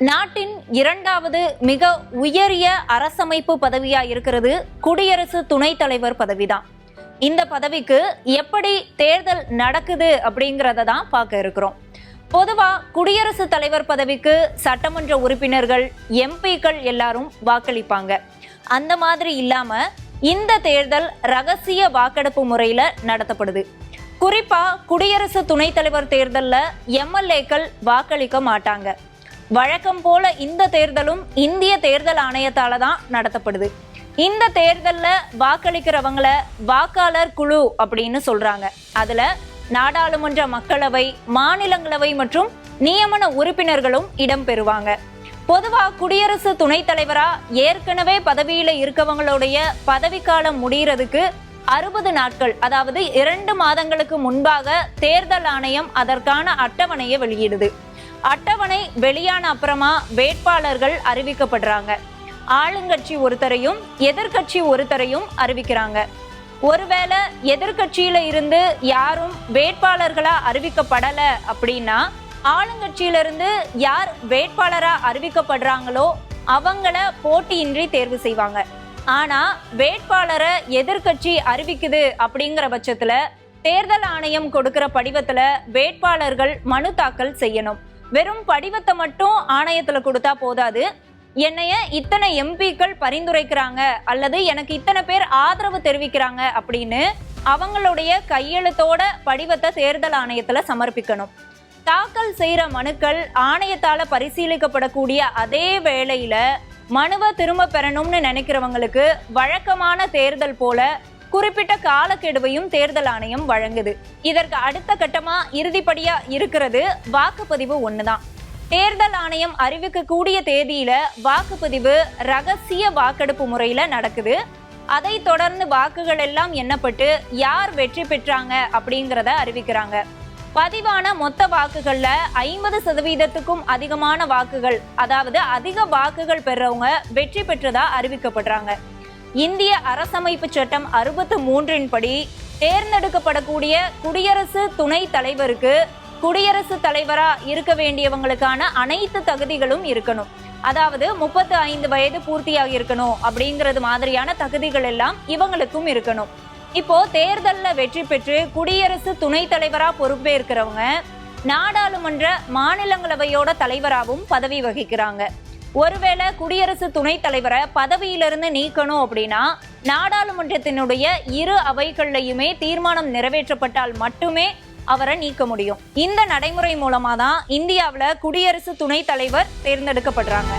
நாட்டின் இரண்டாவது மிக உயரிய அரசமைப்பு பதவியா இருக்கிறது குடியரசு துணைத் தலைவர் பதவிதான். இந்த பதவிக்கு எப்படி தேர்தல் நடக்குது அப்படிங்கிறத தான் பார்க்க இருக்கிறோம். பொதுவா குடியரசுத் தலைவர் பதவிக்கு சட்டமன்ற உறுப்பினர்கள், எம்பிக்கள் எல்லாரும் வாக்களிப்பாங்க. அந்த மாதிரி இல்லாம இந்த தேர்தல் ரகசிய வாக்கெடுப்பு முறையில நடத்தப்படுது. குறிப்பா குடியரசு துணைத் தலைவர் தேர்தல்ல எம்எல்ஏக்கள் வாக்களிக்க மாட்டாங்க. வழக்கம் போல இந்த தேர்தலும் இந்திய தேர்தல் ஆணையத்தால தான் நடத்தப்படுது. இந்த தேர்தல்ல வாக்களிக்கிறவங்கள வாக்காளர் குழு அப்படின்னு சொல்றாங்க. அதுல நாடாளுமன்ற, மக்களவை, மாநிலங்களவை மற்றும் நியமன உறுப்பினர்களும் இடம் பெறுவாங்க. பொதுவா குடியரசு துணைத் தலைவரா ஏற்கனவே பதவியில இருக்கவங்களுடைய பதவிக்காலம் முடிகிறதுக்கு 60 நாட்கள், அதாவது 2 மாதங்களுக்கு முன்பாக தேர்தல் ஆணையம் அதற்கான அட்டவணையை வெளியிடுது. அட்டவணை வெளியான அப்புறமா வேட்பாளர்கள் அறிவிக்கப்படுறாங்க. ஆளுங்கட்சி ஒருத்தரையும் எதிர்கட்சி ஒருத்தரையும் அறிவிக்கிறாங்க. ஒருவேளை எதிர்கட்சியில இருந்து யாரும் வேட்பாளர்களா அறிவிக்கப்படல அப்படின்னா ஆளுங்கட்சியில இருந்து யார் வேட்பாளரா அறிவிக்கப்படுறாங்களோ அவங்கள போட்டியின்றி தேர்வு செய்வாங்க. ஆனா வேட்பாளரை எதிர்கட்சி அறிவிக்குது அப்படிங்கிற பட்சத்துல தேர்தல் ஆணையம் கொடுக்கிற படிவத்துல வேட்பாளர்கள் மனு தாக்கல் செய்யணும். வெறும் படிவத்தை மட்டும் ஆணையத்துல கொடுத்தா போதாது. என்னைய இத்தனை எம்பிக்கள் பரிந்துரைக்கிறாங்க அல்லது எனக்கு இத்தனை பேர் ஆதரவு தெரிவிக்கிறாங்க அப்படின்னு அவங்களுடைய கையெழுத்தோட படிவத்தை தேர்தல் ஆணையத்துல சமர்ப்பிக்கணும். தாக்கல் செய்யற மனுக்கள் ஆணையத்தால பரிசீலிக்கப்படக்கூடிய அதே வேளையில மனுவை திரும்ப பெறணும்னு நினைக்கிறவங்களுக்கு வழக்கமான தேர்தல் போல குறிப்பிட்ட காலக்கெடுவையும் தேர்தல் ஆணையம் வழங்குது. இதற்கு அடுத்த கட்டமா இறுதிப்படியா இருக்கிறது வாக்குப்பதிவு ஒண்ணுதான். தேர்தல் ஆணையம் அறிவிக்கக்கூடிய தேதியில வாக்குப்பதிவு ரகசிய வாக்கெடுப்பு முறையில நடக்குது. அதை தொடர்ந்து வாக்குகள் எல்லாம் எண்ணப்பட்டு யார் வெற்றி பெற்றாங்க அப்படிங்கிறத அறிவிக்கிறாங்க. பதிவான மொத்த வாக்குகள்ல 50% அதிகமான வாக்குகள், அதாவது அதிக வாக்குகள் பெறவங்க வெற்றி பெற்றதா அறிவிக்கப்படுறாங்க. இந்திய அரசமைப்பு சட்டம் 63 படி தேர்ந்தெடுக்கப்படக்கூடிய குடியரசு துணைத் தலைவருக்கு குடியரசு தலைவரா இருக்க வேண்டியவங்களுக்கான அனைத்து தகுதிகளும் இருக்கணும். அதாவது 35 வயது பூர்த்தியாகி இருக்கணும் அப்படிங்கிறது மாதிரியான தகுதிகள் எல்லாம் இவங்களுக்கும் இருக்கணும். இப்போ தேர்தல்ல வெற்றி பெற்று குடியரசு துணைத் தலைவரா பொறுப்பேற்கிறவங்க நாடாளுமன்ற, மாநிலங்களவையோட தலைவராகவும் பதவி வகிக்கிறாங்க. ஒருவேளை குடியரசு துணைத் தலைவரை பதவியிலிருந்து நீக்கணும் அப்படின்னா நாடாளுமன்றத்தினுடைய 2 அவைகள்லையுமே தீர்மானம் நிறைவேற்றப்பட்டால் மட்டுமே அவரை நீக்க முடியும். இந்த நடைமுறை மூலமா தான் இந்தியாவில் குடியரசு துணைத் தலைவர் தேர்ந்தெடுக்கப்படுறாங்க.